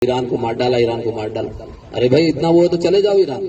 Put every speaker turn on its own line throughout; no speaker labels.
Iran को मार डाला, ईरान को मार डाला। अरे भाई इतना वो है तो चले जाओ ईरान,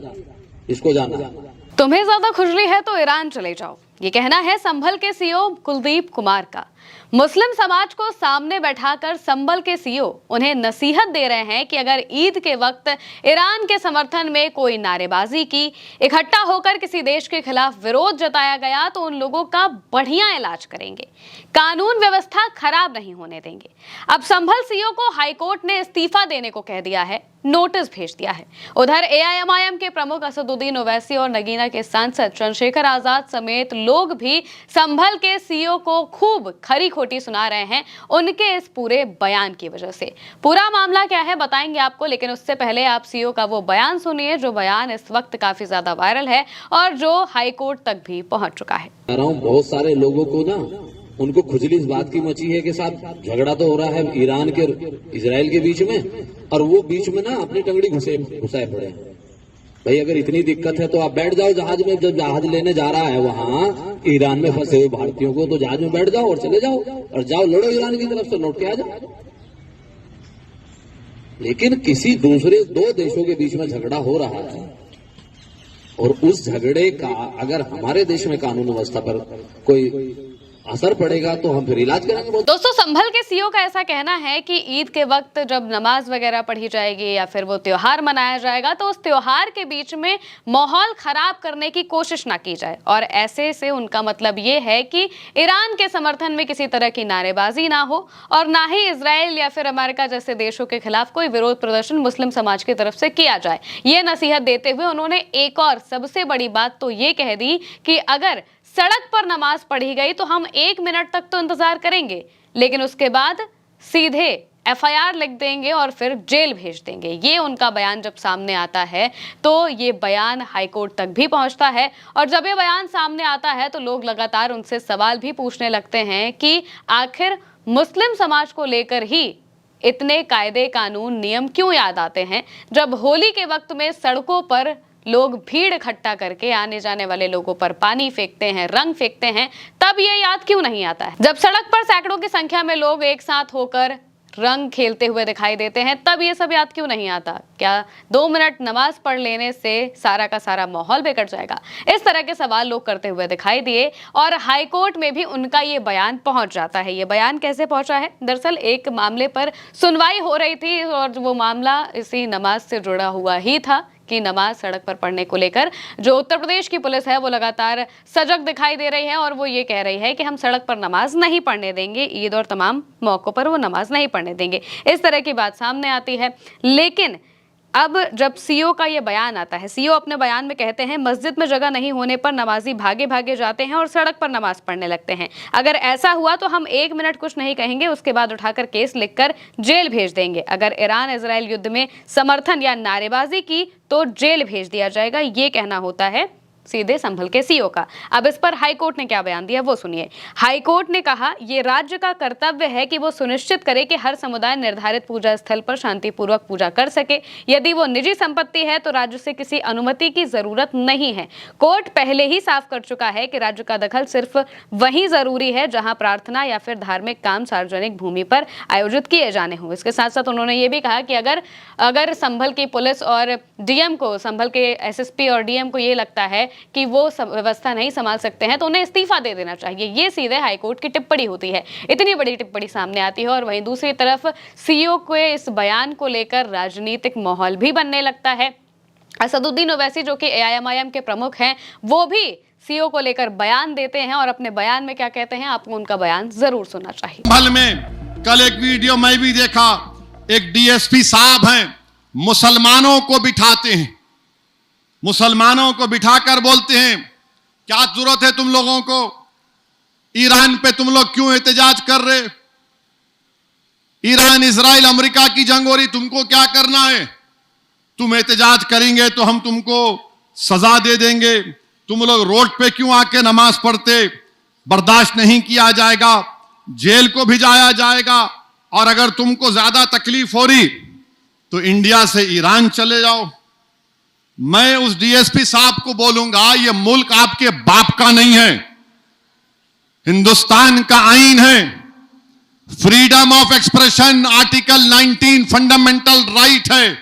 इसको जाना।
तुम्हें ज्यादा खुजली है तो ईरान चले जाओ, ये कहना है संभल के सीईओ कुलदीप कुमार का। मुस्लिम समाज को सामने बैठाकर संभल के सीईओ उन्हें नसीहत दे रहे हैं कि अगर ईद के वक्त ईरान के समर्थन में कोई नारेबाजी की, इकट्ठा होकर किसी देश के खिलाफ विरोध जताया गया तो उन लोगों का बढ़िया इलाज करेंगे, कानून व्यवस्था खराब नहीं होने देंगे। अब संभल सीईओ को हाईकोर्ट ने इस्तीफा देने को कह दिया है, नोटिस भेज दिया है। उधर एआईएमआईएम के प्रमुख असदुद्दीन ओवैसी और नगीना के सांसद चंद्रशेखर आजाद समेत लोग भी संभल के सीईओ को खूब खरी खोटी सुना रहे हैं उनके इस पूरे बयान की वजह से। पूरा मामला क्या है बताएंगे आपको, लेकिन उससे पहले आप सीईओ का वो बयान सुनिए जो बयान इस वक्त काफी ज्यादा वायरल है और जो हाईकोर्ट तक भी पहुंच चुका है।
बहुत सारे लोगों को ना उनको खुजली इस बात की मची है कि साहब झगड़ा तो हो रहा है ईरान के इजराइल के बीच में, और वो बीच में ना अपनी टंगड़ी घुसाए पड़े हैं। भाई अगर इतनी दिक्कत है तो आप बैठ जाओ जहाज में, जब जहाज लेने जा रहा है वहां ईरान में फंसे हुए भारतीयों को, तो जहाज में बैठ जाओ और चले जाओ और जाओ लड़ो ईरान की तरफ से, लौट के आ जाओ। लेकिन किसी दूसरे दो देशों के बीच में झगड़ा हो रहा है और उस झगड़े का अगर हमारे देश में कानून व्यवस्था पर कोई असर पड़ेगा तो हम फिर इलाज करेंगे।
दोस्तों, संभल के सीईओ का ऐसा कहना है कि ईद के वक्त जब नमाज वगैरह पढ़ी जाएगी या फिर वो त्योहार मनाया जाएगा तो उस त्योहार के बीच में माहौल खराब करने की कोशिश ना की जाए, और ऐसे से उनका मतलब ये है कि ईरान के समर्थन में किसी तरह की नारेबाजी ना हो और ना ही इजराइल या फिर अमेरिका जैसे देशों के खिलाफ कोई विरोध प्रदर्शन मुस्लिम समाज की तरफ से किया जाए। ये नसीहत देते हुए उन्होंने एक और सबसे बड़ी बात तो ये कह दी कि अगर सड़क पर नमाज पढ़ी गई तो हम 1 मिनट तक तो इंतजार करेंगे, लेकिन उसके बाद सीधे एफआईआर लिख देंगे और फिर जेल भेज देंगे। ये उनका बयान जब सामने आता है तो ये बयान हाईकोर्ट तक भी पहुंचता है, और जब ये बयान सामने आता है तो लोग लगातार उनसे सवाल भी पूछने लगते हैं कि आखिर मुस्लिम समाज को लेकर ही इतने कायदे कानून नियम क्यों याद आते हैं जब होली के वक्त में सड़कों पर लोग भीड़ इकट्ठा करके आने जाने वाले लोगों पर पानी फेंकते हैं, रंग फेंकते हैं, तब ये याद क्यों नहीं आता है। जब सड़क पर सैकड़ों की संख्या में लोग एक साथ होकर रंग खेलते हुए दिखाई देते हैं तब ये सब याद क्यों नहीं आता। क्या 2 मिनट नमाज पढ़ लेने से सारा का सारा माहौल बिगड़ जाएगा? इस तरह के सवाल लोग करते हुए दिखाई दिए और हाईकोर्ट में भी उनका ये बयान पहुंच जाता है। ये बयान कैसे पहुंचा है? दरअसल एक मामले पर सुनवाई हो रही थी और वो मामला इसी नमाज से जुड़ा हुआ ही था कि नमाज सड़क पर पढ़ने को लेकर जो उत्तर प्रदेश की पुलिस है वो लगातार सजग दिखाई दे रही है और वो ये कह रही है कि हम सड़क पर नमाज नहीं पढ़ने देंगे, ईद और तमाम मौकों पर वो नमाज नहीं पढ़ने देंगे। इस तरह की बात सामने आती है। लेकिन अब जब सीईओ का ये बयान आता है, सीईओ अपने बयान में कहते हैं मस्जिद में जगह नहीं होने पर नमाजी भागे भागे जाते हैं और सड़क पर नमाज पढ़ने लगते हैं। अगर ऐसा हुआ तो हम 1 मिनट कुछ नहीं कहेंगे, उसके बाद उठाकर केस लिखकर जेल भेज देंगे। अगर ईरान इजराइल युद्ध में समर्थन या नारेबाजी की तो जेल भेज दिया जाएगा। ये कहना होता है सीधे संभल के सीईओ का। अब इस पर हाईकोर्ट ने क्या बयान दिया वो सुनिए। हाईकोर्ट ने कहा ये राज्य का कर्तव्य है कि वो सुनिश्चित करे कि हर समुदाय निर्धारित पूजा स्थल पर शांतिपूर्वक पूजा कर सके। यदि वो निजी संपत्ति है तो राज्य से किसी अनुमति की जरूरत नहीं है। कोर्ट पहले ही साफ कर चुका है कि राज्य का दखल सिर्फ वहीं जरूरी है जहां प्रार्थना या फिर धार्मिक काम सार्वजनिक भूमि पर आयोजित किए जाने हों। इसके साथ साथ उन्होंने ये भी कहा कि अगर संभल की पुलिस और डीएम को, संभल के एसएसपी और डीएम को ये लगता है कि वो व्यवस्था नहीं संभाल सकते हैं तो उन्हें इस्तीफा दे देना चाहिए। ये सीधे हाईकोर्ट की टिप्पणी होती है। इतनी बड़ी टिप्पणी सामने आती है और वहीं दूसरी तरफ सीईओ के इस बयान को लेकर राजनीतिक माहौल भी बनने लगता है। असदुद्दीन ओवैसी जो कि एआईएमआईएम के प्रमुख हैं वो भी सीईओ को लेकर बयान देते हैं और अपने बयान में क्या कहते हैं आपको उनका बयान जरूर सुनना चाहिए।
संभल में कल एक वीडियो मैं भी देखा, एक डीएसपी साहब हैं, मुसलमानों को बिठाते हैं, मुसलमानों को बिठाकर बोलते हैं क्या जरूरत है तुम लोगों को, ईरान पे तुम लोग क्यों एहतजाज कर रहे, ईरान इजराइल अमेरिका की जंग हो रही, तुमको क्या करना है, तुम एहतजाज करेंगे तो हम तुमको सजा दे देंगे, तुम लोग रोड पे क्यों आके नमाज पढ़ते, बर्दाश्त नहीं किया जाएगा, जेल को भिजाया जाएगा, और अगर तुमको ज्यादा तकलीफ हो रही तो इंडिया से ईरान चले जाओ। मैं उस डीएसपी साहब को बोलूंगा ये मुल्क आपके बाप का नहीं है, हिंदुस्तान का आईन है, freedom of expression article 19 fundamental right है।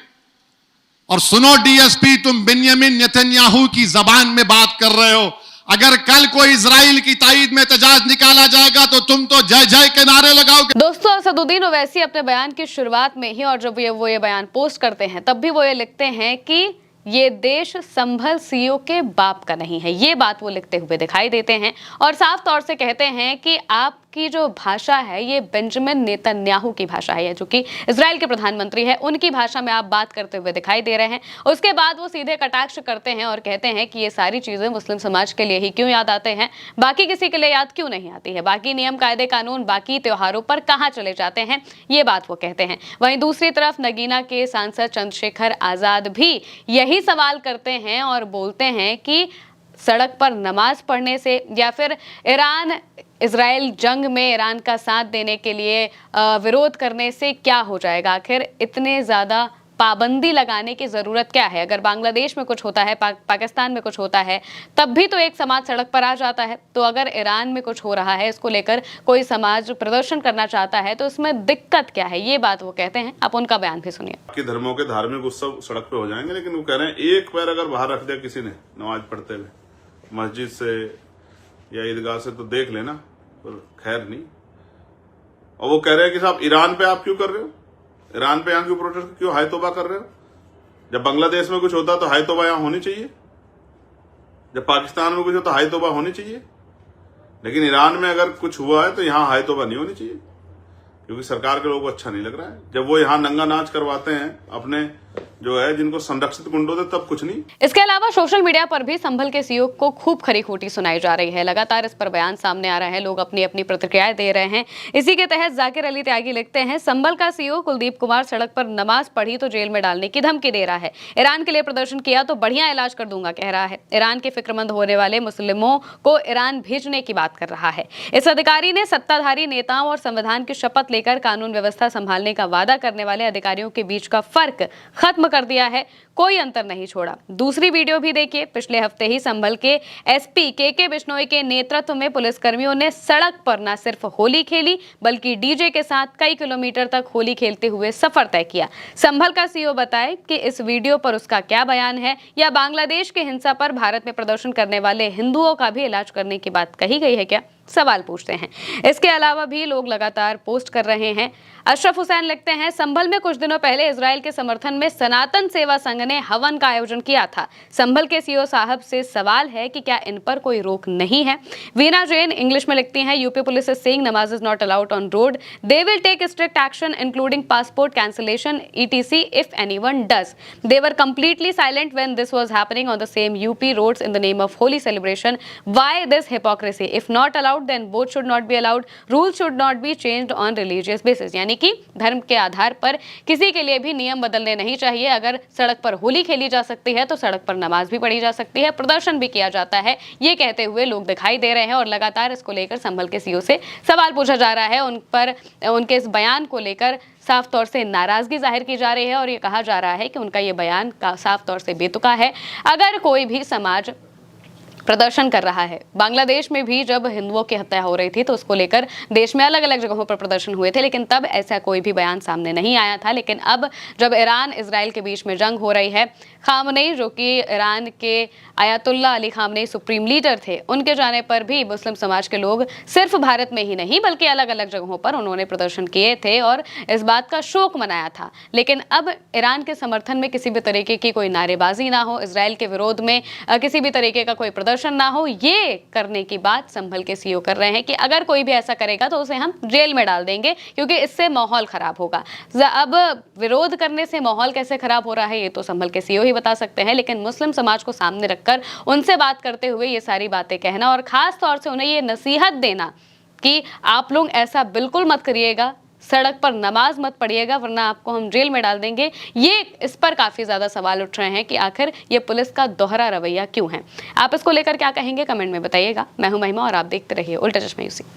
और सुनो डीएसपी, तुम बेंजामिन नेतन्याहू की जबान में बात कर रहे हो। अगर कल कोई इजराइल की ताईद में एहतजाज निकाला जाएगा तो तुम तो जय जय के नारे लगाओगे।
दोस्तों, असदुद्दीन ओवैसी अपने बयान की शुरुआत में ही, और जब वो ये बयान पोस्ट करते हैं तब भी वो ये लिखते हैं कि ये देश संभल सीओ के बाप का नहीं है। ये बात वो लिखते हुए दिखाई देते हैं और साफ तौर से कहते हैं कि आपकी जो भाषा है ये बेंजामिन नेतन्याहू की भाषा है, जो कि इजराइल के प्रधानमंत्री है, उनकी भाषा में आप बात करते हुए दिखाई दे रहे हैं। उसके बाद वो सीधे कटाक्ष करते हैं और कहते हैं कि ये सारी चीजें मुस्लिम समाज के लिए ही क्यों याद आते हैं, बाकी किसी के लिए याद क्यों नहीं आती है, बाकी नियम कायदे कानून बाकी त्योहारों पर कहाँ चले जाते हैं, ये बात वो कहते हैं। वहीं दूसरी तरफ नगीना के सांसद चंद्रशेखर आजाद भी यही सवाल करते हैं और बोलते हैं कि सड़क पर नमाज पढ़ने से या फिर ईरान इजराइल जंग में ईरान का साथ देने के लिए विरोध करने से क्या हो जाएगा। आखिर इतने ज्यादा पाबंदी लगाने की जरूरत क्या है? अगर बांग्लादेश में कुछ होता है, पाकिस्तान में कुछ होता है, तब भी तो एक समाज सड़क पर आ जाता है। तो अगर ईरान में कुछ हो रहा है, इसको लेकर कोई समाज प्रदर्शन करना चाहता है, तो इसमें दिक्कत क्या है? ये बात वो कहते हैं। आप उनका बयान भी सुनिए।
बाकी धर्मों के धार्मिक उत्सव सड़क पे हो जाएंगे, लेकिन वो कह रहे हैं एक पैर अगर बाहर रख दिया किसी ने नमाज पढ़ते हुए मस्जिद से या ईदगाह से तो देख लेना, पर खैर नहीं। और वो कह रहे हैं कि साहब ईरान पे आप क्यों कर रहे हो, ईरान पे यहाँ क्यों प्रोटेस्ट, क्यों हाय तौबा कर रहे हो? जब बांग्लादेश में कुछ होता तो हाय तौबा यहाँ होनी चाहिए, जब पाकिस्तान में कुछ हो तो हाय तौबा होनी चाहिए, लेकिन ईरान में अगर कुछ हुआ है तो यहाँ हाय तौबा नहीं होनी चाहिए, क्योंकि सरकार के लोगों को अच्छा नहीं लग रहा है। जब वो यहाँ नंगा नाच करवाते हैं अपने जो है जिनको संरक्षित गुंडों से, तब कुछ नहीं।
इसके अलावा सोशल मीडिया पर भी संभल के सीओ को खूब खरी खोटी सुनाई जा रही है। लगातार इस पर बयान सामने आ रहे हैं, लोग अपनी अपनी प्रतिक्रियाएं दे रहे हैं। इसी के तहत जाकिर अली त्यागी लिखते हैं, संभल का सीओ कुलदीप कुमार सड़क पर नमाज पढ़ी तो जेल में डालने की धमकी दे रहा है। ईरान के लिए प्रदर्शन किया तो बढ़िया इलाज कर दूंगा कह रहा है। ईरान के फिक्रमंद होने वाले मुस्लिमों को ईरान भेजने की बात कर रहा है। इस अधिकारी ने सत्ताधारी नेताओं और संविधान की शपथ लेकर कानून व्यवस्था संभालने का वादा करने वाले अधिकारियों के बीच का फर्क खत्म कर दिया है, कोई अंतर नहीं छोड़ा। दूसरी वीडियो भी देखिए। पिछले हफ्ते ही संभल के एसपी के बिश्नोई के नेतृत्व में पुलिसकर्मियों ने सड़क पर न सिर्फ होली खेली बल्कि डीजे के साथ कई किलोमीटर तक होली खेलते हुए सफर तय किया। संभल का सीओ बताए कि इस वीडियो पर उसका क्या बयान है, या बांग्लादेश की हिंसा पर भारत में प्रदर्शन करने वाले हिंदुओं का भी इलाज करने की बात कही गई है क्या, सवाल पूछते हैं। इसके अलावा भी लोग लगातार पोस्ट कर रहे हैं। अशरफ हुसैन लिखते हैं, संभल में कुछ दिनों पहले इजराइल के समर्थन में सनातन सेवा संघ ने हवन का आयोजन किया था। संभल के सीओ साहब से सवाल है कि क्या इन पर कोई रोक नहीं है। वीना जैन इंग्लिश में लिखती हैं, UP police is saying namaz is not allowed on road, they will take strict action including passport cancellation etc if anyone does. They were completely silent when this was happening on the same UP roads in the name of holy celebration. Why this hypocrisy? If not allowed then both should not be allowed. Rules should not be changed on religious basis. यानी कि धर्म के आधार पर किसी के लिए भी नियम बदलने नहीं चाहिए। अगर सड़क पर होली खेली जा सकती है तो सड़क पर नमाज भी पढ़ी जा सकती है, प्रदर्शन भी किया जाता है, ये कहते हुए लोग दिखाई दे रहे हैं। और लगातार इसको लेकर संभल के सीओ से सवाल पूछा जा रहा है, उन पर उनके इस बयान को लेकर साफ तौर से नाराजगी जाहिर की जा रही है और ये कहा जा रहा है कि उनका ये बयान का साफ तौर से बेतुका है। अगर कोई भी समाज प्रदर्शन कर रहा है, बांग्लादेश में भी जब हिंदुओं की हत्या हो रही थी तो उसको लेकर देश में अलग अलग जगहों पर प्रदर्शन हुए थे, लेकिन तब ऐसा कोई भी बयान सामने नहीं आया था। लेकिन अब जब ईरान इजराइल के बीच में जंग हो रही है, खामनेई जो कि ईरान के ayatollah Ali Khamenei supreme leader थे, उनके जाने पर भी मुस्लिम समाज के लोग सिर्फ भारत में ही नहीं बल्कि अलग अलग जगहों पर उन्होंने प्रदर्शन किए थे और इस बात का शोक मनाया था। लेकिन अब ईरान के समर्थन में किसी भी तरीके की कोई नारेबाजी ना हो, इजराइल के विरोध में किसी भी तरीके का कोई प्रदर्शन ना हो, ये करने की बात संभल के सीओ कर रहे हैं कि अगर कोई भी ऐसा करेगा तो उसे हम जेल में डाल देंगे, क्योंकि इससे माहौल खराब होगा। अब विरोध करने से माहौल कैसे खराब हो रहा है ये तो संभल के सीओ ही बता सकते हैं, लेकिन मुस्लिम समाज को सामने रखकर उनसे बात करते हुए ये सारी बातें कहना और खास तौर से उन्हें ये नसीहत देना कि आप लोग ऐसा बिल्कुल मत करिएगा, सड़क पर नमाज मत पढ़िएगा वरना आपको हम जेल में डाल देंगे, ये इस पर काफी ज्यादा सवाल उठ रहे हैं कि आखिर ये पुलिस का दोहरा रवैया क्यों है। आप इसको लेकर क्या कहेंगे कमेंट में बताइएगा। मैं हूं महिमा और आप देखते रहिए उल्टा चश्मा यूसी।